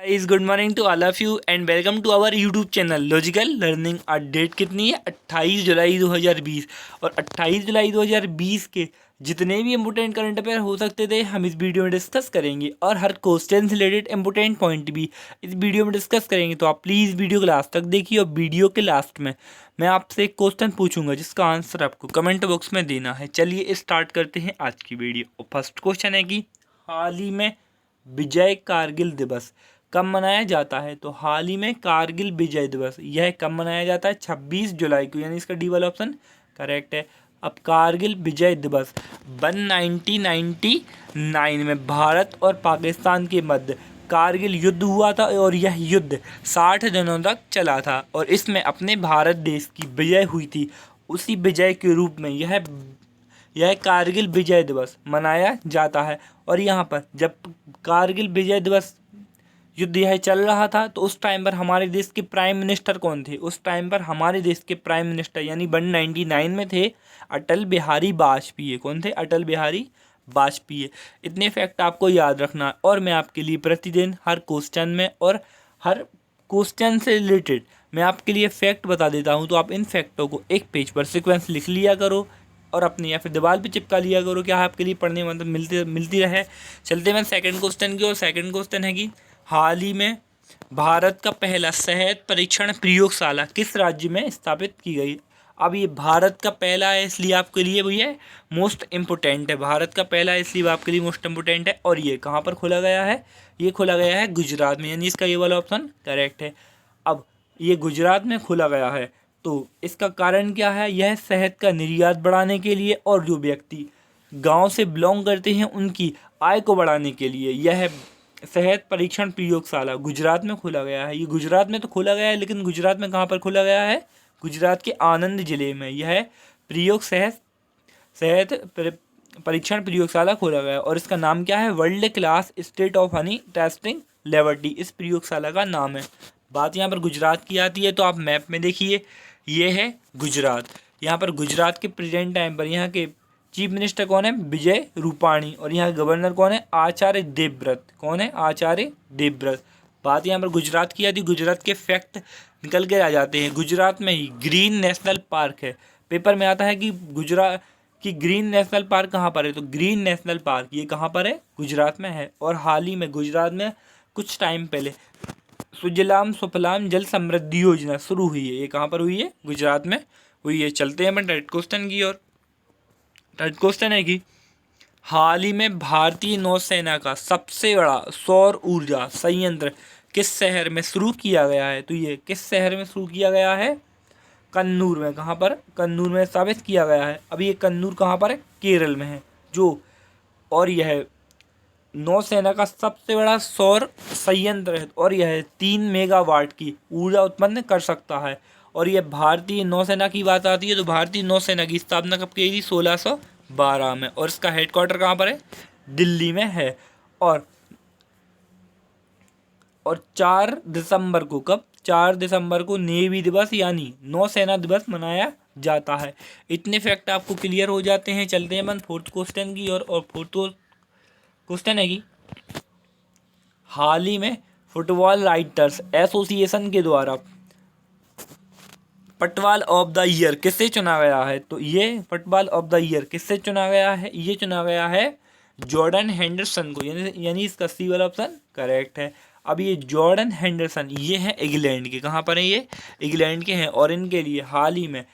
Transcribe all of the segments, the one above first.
Is good morning to all of you and welcome to our YouTube channel logical learning. आज date कितनी है? 28 जुलाई 2020। और 28 जुलाई 2020 के जितने भी इम्पोर्टेंट करंट अफेयर हो सकते थे हम इस वीडियो में डिस्कस करेंगे, और हर क्वेश्चन से रिलेटेड इम्पोर्टेंट पॉइंट भी इस वीडियो में डिस्कस करेंगे। तो आप प्लीज़ वीडियो को लास्ट तक देखिए, और वीडियो के लास्ट में मैं आपसे एक क्वेश्चन पूछूंगा जिसका आंसर आपको कमेंट बॉक्स में देना है। चलिए स्टार्ट करते हैं आज की वीडियो। फर्स्ट क्वेश्चन है कि हाल ही में विजय कारगिल दिवस कब मनाया जाता है? तो हाल ही में कारगिल विजय दिवस यह कब मनाया जाता है? 26 जुलाई को, यानी इसका डी वाला ऑप्शन करेक्ट है। अब कारगिल विजय दिवस 1999 में भारत और पाकिस्तान के मध्य कारगिल युद्ध हुआ था, और यह युद्ध 60 दिनों तक चला था, और इसमें अपने भारत देश की विजय हुई थी। उसी विजय के रूप में यह कारगिल विजय दिवस मनाया जाता है। और यहाँ पर जब कारगिल विजय दिवस युद्ध यह चल रहा था तो उस टाइम पर हमारे देश के प्राइम मिनिस्टर कौन थे? उस टाइम पर हमारे देश के प्राइम मिनिस्टर यानी 199 में थे अटल बिहारी वाजपेयी। कौन थे? अटल बिहारी वाजपेयी। इतने फैक्ट आपको याद रखना है, और मैं आपके लिए प्रतिदिन हर क्वेश्चन में और हर क्वेश्चन से रिलेटेड मैं आपके लिए फैक्ट बता देता हूँ। तो आप इन फैक्टों को एक पेज पर सीक्वेंस लिख लिया करो और अपने या फिर दीवार पे चिपका लिया करो, क्या आपके लिए पढ़ने में मतलब मिलती रहे। चलते मैं सेकंड क्वेश्चन की, और सेकंड क्वेश्चन है कि हाल ही में भारत का पहला शहद परीक्षण प्रयोगशाला किस राज्य में स्थापित की गई? अब ये भारत का पहला है इसलिए आपके लिए भैया मोस्ट इम्पोर्टेंट है। भारत का पहला है इसलिए आपके लिए मोस्ट इम्पोर्टेंट है। और ये कहाँ पर खोला गया है? ये खोला गया है गुजरात में, यानी इसका ये वाला ऑप्शन करेक्ट है। अब ये गुजरात में खोला गया है, तो इसका कारण क्या है? यह शहद का निर्यात बढ़ाने के लिए, और जो व्यक्ति गांव से बिलोंग करते हैं उनकी आय को बढ़ाने के लिए यह शहद परीक्षण प्रयोगशाला गुजरात में खोला गया है। ये गुजरात में तो खोला गया है, लेकिन गुजरात में कहाँ पर खोला गया है? गुजरात के आनंद जिले में यह शहद परीक्षण प्रयोगशाला खोला गया है। और इसका नाम क्या है? World class state of honey testing laboratory इस प्रयोगशाला का नाम है। बात यहाँ पर गुजरात की आती है, तो आप मैप में देखिए, ये है गुजरात। यहाँ पर गुजरात के प्रेजेंट टाइम पर यहाँ के चीफ मिनिस्टर कौन है? विजय रूपाणी। और यहाँ गवर्नर कौन है? आचार्य देवव्रत। कौन है? आचार्य देवव्रत। बात यहाँ पर गुजरात की आती है, गुजरात के फैक्ट निकल के आ जाते हैं। गुजरात में ही ग्रीन नेशनल पार्क है। पेपर में आता है कि गुजरात की ग्रीन नेशनल पार्क कहाँ पर है, तो ग्रीन नेशनल पार्क ये कहाँ पर है? गुजरात में है। और हाल ही में गुजरात में कुछ टाइम पहले सुजलाम सुफलाम जल समृद्धि योजना शुरू हुई है। ये कहाँ पर हुई है? गुजरात में हुई है। चलते हैं अपन थर्ड क्वेश्चन की ओर। थर्ड क्वेश्चन है कि हाल ही में भारतीय नौसेना का सबसे बड़ा सौर ऊर्जा संयंत्र किस शहर में शुरू किया गया है? तो ये किस शहर में शुरू किया गया है? कन्नूर में। कहाँ पर? कन्नूर में स्थापित किया गया है। अब ये कन्नूर कहाँ पर है? केरल में है जो। और यह नौसेना का सबसे बड़ा सौर संयंत्र है, और यह 3 मेगावाट की ऊर्जा उत्पन्न कर सकता है। और यह भारतीय नौसेना की बात आती है तो भारतीय नौसेना की स्थापना कब की गई? 1612 में। और इसका हेडक्वार्टर कहाँ पर है? दिल्ली में है। और 4 दिसंबर को, कब? 4 दिसंबर को नेवी दिवस यानी नौसेना दिवस मनाया जाता है। इतने फैक्ट आपको क्लियर हो जाते हैं। चलते हैं अपन फोर्थ क्वेश्चन की और फोर्थ क्वेश्चन है कि हाल ही में फुटबॉल राइटर्स एसोसिएशन के द्वारा फुटबॉल ऑफ द ईयर किससे चुना गया है? तो ये फुटबॉल ऑफ द ईयर किससे चुना गया है? ये चुना गया है जॉर्डन हेंडरसन को, यानी इसका सी वाला ऑप्शन करेक्ट है। अब ये जॉर्डन हेंडरसन ये है इंग्लैंड के। कहाँ पर है ये? इंग्लैंड के हैं। और इनके लिए हाल ही में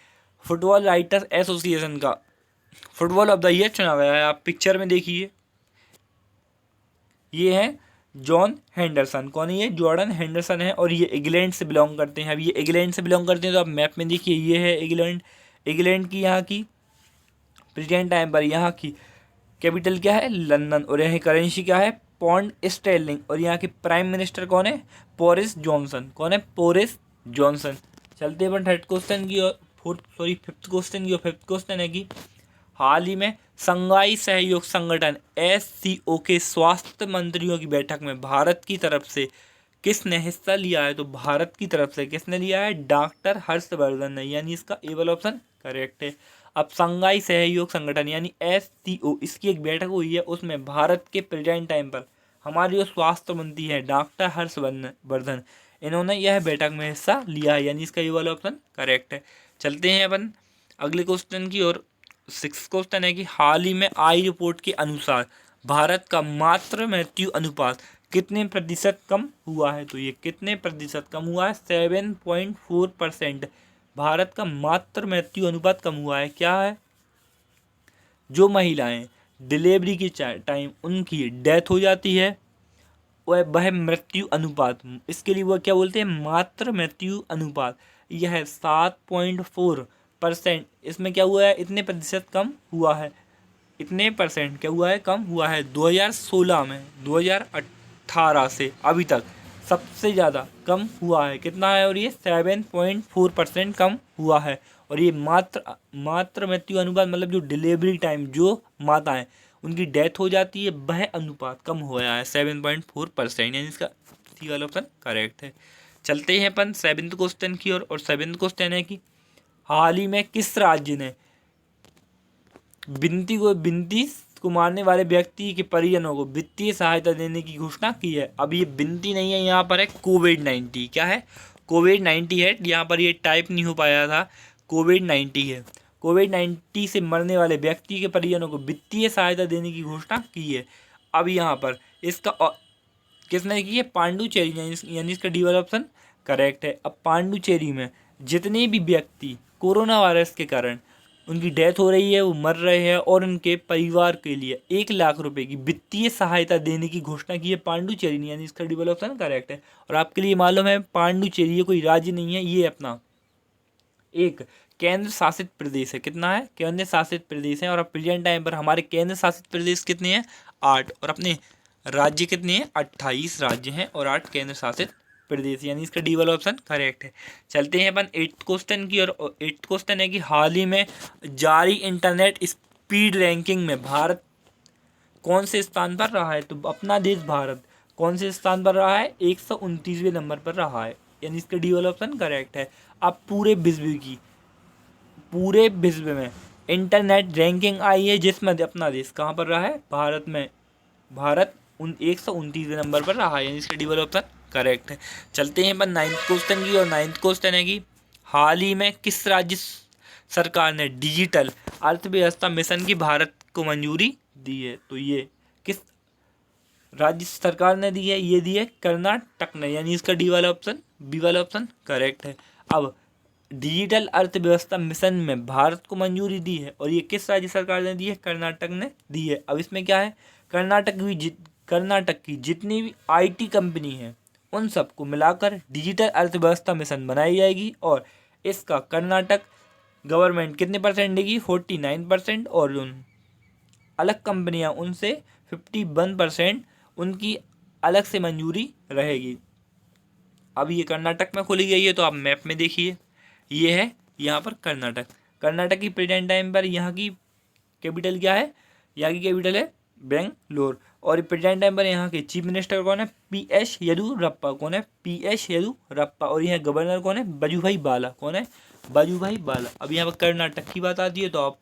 फुटबॉल राइटर्स एसोसिएशन का फुटबॉल ऑफ द ईयर चुना गया है। आप पिक्चर में देखिए, ये है जॉन हेंडरसन। कौन है ये? जॉर्डन हेंडरसन है, और ये इंग्लैंड से बिलोंग करते हैं। अब ये इंग्लैंड से बिलोंग करते हैं तो आप मैप में देखिए, ये है इंग्लैंड। इंग्लैंड की यहाँ की प्रेजेंट टाइम पर यहाँ की कैपिटल क्या है? लंदन। और यहाँ करेंसी क्या है? Pound sterling. और यहाँ के प्राइम मिनिस्टर कौन है? Boris Johnson. कौन है? Boris Johnson. चलते हैं थर्ड क्वेश्चन की और फिफ्थ क्वेश्चन की। और फिफ्थ क्वेश्चन है कि हाल ही में शंघाई सहयोग संगठन SCO के स्वास्थ्य मंत्रियों की बैठक में भारत की तरफ से किसने हिस्सा लिया है? तो भारत की तरफ से किसने लिया है? डॉक्टर हर्षवर्धन ने, यानी इसका ए वाला ऑप्शन करेक्ट है। अब शंघाई सहयोग संगठन यानी SCO इसकी एक बैठक हुई है, उसमें भारत के प्रेजेंट टाइम पर हमारे जो स्वास्थ्य मंत्री हैं डॉक्टर हर्षवर्धन, इन्होंने यह बैठक में हिस्सा लिया है, यानी इसका ये वाला ऑप्शन करेक्ट है। चलते हैं अपन अगले क्वेश्चन की ओर। 6 क्वेश्चन है कि हाल ही में आई रिपोर्ट के अनुसार भारत का मातृ मृत्यु अनुपात कितने प्रतिशत कम हुआ है? तो ये कितने प्रतिशत कम हुआ है? 7.4%। भारत का मातृ मृत्यु अनुपात कम हुआ है। क्या है? जो महिलाएं डिलीवरी के टाइम उनकी डेथ हो जाती है वह मृत्यु अनुपात, इसके लिए वह क्या बोलते हैं? मातृ मृत्यु अनुपात। यह 7.4%। इसमें क्या हुआ है? इतने प्रतिशत कम हुआ है। इतने परसेंट क्या हुआ है? कम हुआ है। 2016 में 2018 से अभी तक सबसे ज़्यादा कम हुआ है। कितना है? और ये 7.4% कम हुआ है। और ये मातृ मृत्यु अनुपात मतलब जो डिलीवरी टाइम जो माताएं उनकी डेथ हो जाती है वह अनुपात कम हो गया है 7.4%, यानी इसका सी वाला ऑप्शन करेक्ट है। चलते हैं अपन 7th क्वेश्चन की ओर। और 7th क्वेश्चन है कि हाल ही में किस राज्य ने विनती को मारने वाले व्यक्ति के परिजनों को वित्तीय सहायता देने की घोषणा की है? अब ये विनती नहीं है, यहाँ पर है कोविड-19। क्या है? कोविड-19 है। यहाँ पर ये टाइप नहीं हो पाया था। कोविड-19 है। कोविड-19 से मरने वाले व्यक्ति के परिजनों को वित्तीय सहायता देने की घोषणा की है। अब यहाँ पर इसका किसने की है? पांडुचेरी, यानी इसका डी वाला ऑप्शन करेक्ट है। अब पांडुचेरी में जितने भी व्यक्ति कोरोना वायरस के कारण उनकी डेथ हो रही है, वो मर रहे हैं, और उनके परिवार के लिए 1 लाख रुपए की वित्तीय सहायता देने की घोषणा की है पांडुचेरी ने, यानी इसका डी वाला ऑप्शन करेक्ट है। और आपके लिए मालूम है पांडुचेरी ये कोई राज्य नहीं है, ये अपना एक केंद्र शासित प्रदेश है। कितना है? केंद्र शासित प्रदेश है। और अब प्रेजेंट टाइम पर हमारे केंद्र शासित प्रदेश कितने हैं? 8। और अपने राज्य कितने हैं? 28 राज्य हैं और 8 केंद्र शासित प्रदेश, यानी इसका डी वाला ऑप्शन करेक्ट है। चलते हैं अपन 8th क्वेश्चन की। और 8th क्वेश्चन है कि हाल ही में जारी इंटरनेट स्पीड रैंकिंग में भारत कौन से स्थान पर रहा है? तो अपना देश भारत कौन से स्थान पर रहा है? 129वें नंबर पर रहा है, यानी इसका डी वाला ऑप्शन करेक्ट है। अब पूरे विश्व में इंटरनेट रैंकिंग आई है जिसमें अपना देश कहाँ पर रहा है? भारत में। भारत 129वें नंबर पर रहा है, यानी इसका डी वाला ऑप्शन करेक्ट है। चलते हैं अपन 9th क्वेश्चन की। और 9th क्वेश्चन है कि हाल ही में किस राज्य सरकार ने डिजिटल अर्थव्यवस्था मिशन की भारत को मंजूरी दी है? तो ये किस राज्य सरकार ने दी है? ये दी है कर्नाटक ने, यानी इसका डी वाला ऑप्शन बी वाला ऑप्शन करेक्ट है। अब डिजिटल अर्थव्यवस्था मिशन में भारत को मंजूरी दी है और ये किस राज्य सरकार ने दी है? कर्नाटक ने दी है। अब इसमें क्या है? कर्नाटक की जितनी भी आईटी कंपनी है उन सबको मिलाकर डिजिटल अर्थव्यवस्था मिशन बनाई जाएगी, और इसका कर्नाटक गवर्नमेंट कितने परसेंट देगी? 49%, और उन अलग कंपनियां उनसे 51% उनकी अलग से मंजूरी रहेगी। अब ये कर्नाटक में खोली गई है, तो आप मैप में देखिए, ये है यहाँ पर कर्नाटक की प्रेजेंट टाइम पर यहाँ की कैपिटल क्या है? यहाँ की कैपिटल है बेंगलोर। और प्रेजेंट टाइम पर यहाँ के चीफ मिनिस्टर कौन है? पी.एस. येदियुरप्पा। कौन है? पी.एस. येदियुरप्पा। और यहाँ गवर्नर कौन है? वजुभाई वाला। कौन है? वजुभाई वाला। अब यहाँ पर कर्नाटक की बात आती है, तो आप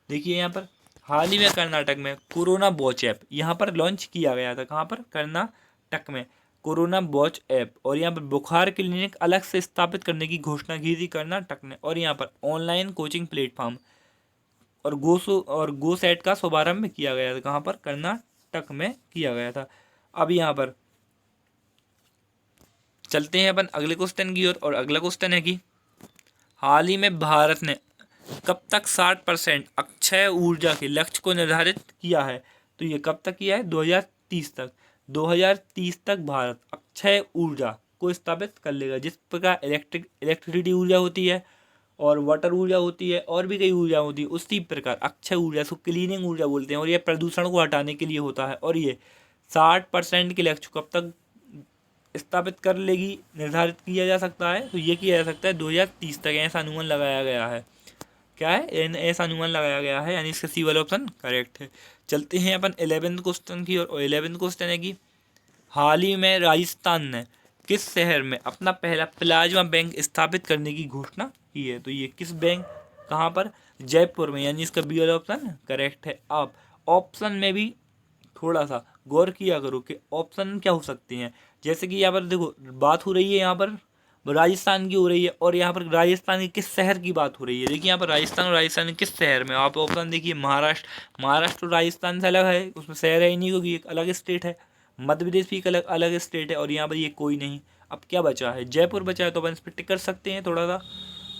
देखिए यहाँ पर हाल ही में कर्नाटक में कोरोना वॉच ऐप यहाँ पर लॉन्च किया गया था। कहाँ पर? कर्नाटक में कोरोना वॉच ऐप। और यहाँ पर बुखार क्लिनिक अलग से स्थापित करने की घोषणा की थी कर्नाटक ने। और यहाँ पर ऑनलाइन कोचिंग प्लेटफॉर्म और गोसेट का शुभारंभ किया गया था। कहाँ पर? कर्नाटक में किया गया था। अब यहाँ पर चलते हैं अपन अगले क्वेश्चन की ओर। और अगला क्वेश्चन है कि हाल ही में भारत ने कब तक 60% अक्षय ऊर्जा के लक्ष्य को निर्धारित किया है? तो ये कब तक किया है? 2030 तक। 2030 तक भारत अक्षय ऊर्जा को स्थापित कर लेगा। जिस प्रकार इलेक्ट्रिसिटी ऊर्जा होती है और वाटर ऊर्जा होती है और भी कई ऊर्जा होती है, उसी प्रकार अक्षय ऊर्जा इसको क्लीनिंग ऊर्जा बोलते हैं, और ये प्रदूषण को हटाने के लिए होता है। और ये 60% के लक्ष्य कब तक स्थापित कर लेगी, निर्धारित किया जा सकता है? तो ये किया जा सकता है 2030 तक, ऐसा अनुमान लगाया गया है। क्या है? ऐसा अनुमान लगाया गया है, यानी इसका सी वाला ऑप्शन करेक्ट है। चलते हैं अपन 11th क्वेश्चन की ओर। और 11th क्वेश्चन है कि हाल ही में राजस्थान ने किस शहर में अपना पहला प्लाज्मा बैंक स्थापित करने की घोषणा की है? तो ये किस बैंक? कहाँ पर? जयपुर में, यानी इसका बी वाला ऑप्शन करेक्ट है। आप ऑप्शन में भी थोड़ा सा गौर किया करो कि ऑप्शन क्या हो सकते हैं। जैसे कि यहाँ पर देखो बात हो रही है, यहाँ पर राजस्थान की हो रही है और यहाँ पर राजस्थान के किस शहर की बात हो रही है। देखिए यहाँ पर राजस्थान और राजस्थान के किस शहर में, आप ऑप्शन देखिए महाराष्ट्र तो राजस्थान से अलग है, उसमें शहर है ही नहीं क्योंकि एक अलग स्टेट है। मध्य प्रदेश भी एक अलग अलग स्टेट है और यहाँ पर ये कोई नहीं। अब क्या बचा है, जयपुर बचा है, तो अपन इस पर टिक कर सकते हैं। थोड़ा सा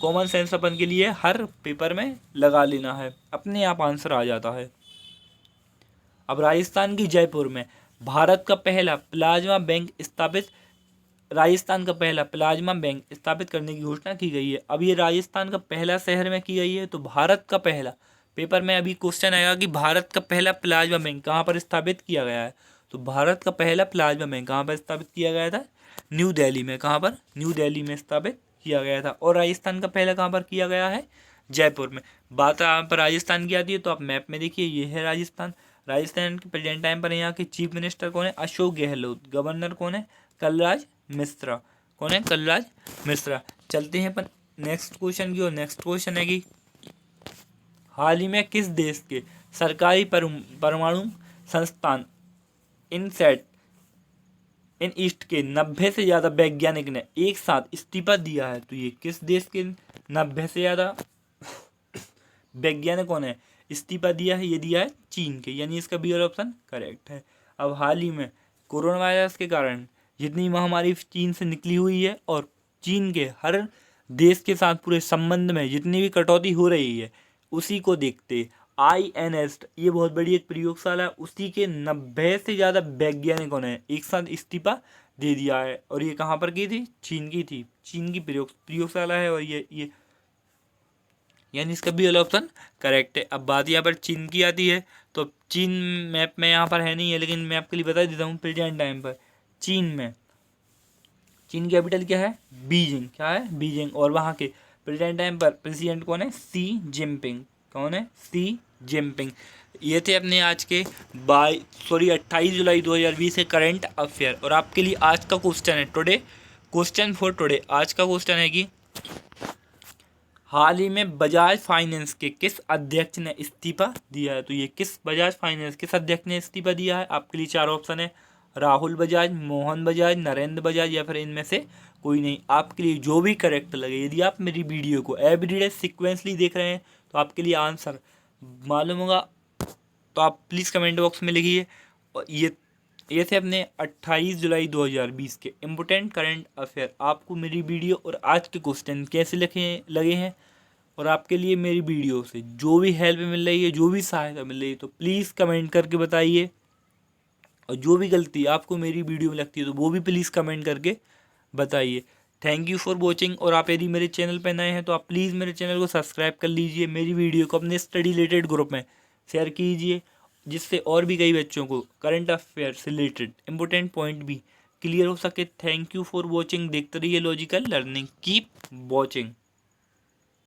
कॉमन सेंस अपन के लिए हर पेपर में लगा लेना है, अपने आप आंसर आ जाता है। अब राजस्थान की जयपुर में भारत का पहला प्लाज्मा बैंक स्थापित राजस्थान का पहला प्लाज्मा बैंक स्थापित करने की घोषणा की गई है। अब ये राजस्थान का पहला शहर में की गई है, तो भारत का पहला, पेपर में अभी क्वेश्चन आएगा कि भारत का पहला प्लाज्मा बैंक कहाँ पर स्थापित किया गया है। तो भारत का पहला प्लाज्मा बैंक कहाँ पर स्थापित किया गया था, न्यू दिल्ली में। कहाँ पर, न्यू दिल्ली में स्थापित किया गया था। और राजस्थान का पहला कहाँ पर किया गया है, जयपुर में। बात यहाँ पर राजस्थान की आती है तो आप मैप में देखिए, ये है राजस्थान। राजस्थान के प्रेजेंट टाइम पर यहाँ के चीफ मिनिस्टर कौन है, अशोक गहलोत। गवर्नर कौन है, कलराज मिश्रा। कौन है, कलराज मिश्रा। चलते हैं अपन नेक्स्ट क्वेश्चन की, और नेक्स्ट क्वेश्चन है कि हाल ही में किस देश के सरकारी परमाणु संस्थान इनसेट इन ईस्ट के 90 से ज़्यादा वैज्ञानिक ने एक साथ इस्तीफा दिया है। तो ये किस देश के 90 से ज़्यादा वैज्ञानिकों ने इस्तीफा दिया है, ये दिया है चीन के, यानी इसका बी ऑप्शन करेक्ट है। अब हाल ही में कोरोना वायरस के कारण जितनी महामारी चीन से निकली हुई है और चीन के हर देश के साथ पूरे संबंध में जितनी भी कटौती हो रही है, उसी को देखते INS, ये बहुत बड़ी एक प्रयोगशाला है, उसी के 90 से ज़्यादा वैज्ञानिकों ने एक साथ इस्तीफा दे दिया है। और ये कहाँ पर की थी, चीन की थी, चीन की प्रयोगशाला है। और ये यानी इसका बी वाला ऑप्शन करेक्ट है। अब बात यहाँ पर चीन की आती है, तो चीन मैप में यहाँ पर है नहीं है, लेकिन मैं आपके लिए बता देता हूँ प्रेजेंट टाइम पर चीन में, चीन कैपिटल क्या है, बीजिंग। क्या है, बीजिंग। और वहाँ के प्रेजेंट टाइम पर प्रेसिडेंट कौन है, सी जिनपिंग। कौन है, सी जिनपिंग। ये थे अपने आज के 28 जुलाई 2020 के करंट अफेयर। और आपके लिए आज का क्वेश्चन है टुडे, क्वेश्चन फॉर टुडे। आज का क्वेश्चन है कि हाल ही में बजाज फाइनेंस के किस अध्यक्ष ने इस्तीफा दिया है। तो ये किस बजाज फाइनेंस किस अध्यक्ष ने इस्तीफा दिया है, आपके लिए 4 ऑप्शन है, राहुल बजाज, मोहन बजाज, नरेंद्र बजाज, या फिर इनमें से कोई नहीं। आपके लिए जो भी करेक्ट लगे, यदि आप मेरी वीडियो को एवरीडे सीक्वेंसली देख रहे हैं तो आपके लिए आंसर मालूम होगा, तो आप प्लीज़ कमेंट बॉक्स में लिखिए। और ये थे अपने 28 जुलाई 2020 के इम्पोर्टेंट करंट अफेयर। आपको मेरी वीडियो और आज के क्वेश्चन कैसे लगे हैं, और आपके लिए मेरी वीडियो से जो भी हेल्प मिल रही है, जो भी सहायता मिल रही है, तो प्लीज़ कमेंट करके बताइए। और जो भी गलती आपको मेरी वीडियो में लगती है तो वो भी प्लीज़ कमेंट करके बताइए। Thank you for watching. और आप यदि मेरे चैनल पर नए हैं तो आप प्लीज़ मेरे चैनल को सब्सक्राइब कर लीजिए, मेरी वीडियो को अपने स्टडी रिलेटेड ग्रुप में शेयर कीजिए, जिससे और भी कई बच्चों को करंट अफेयर से रिलेटेड इंपॉर्टेंट पॉइंट भी क्लियर हो सके। Thank you for watching. देखते रहिए लॉजिकल लर्निंग, कीप वॉचिंग।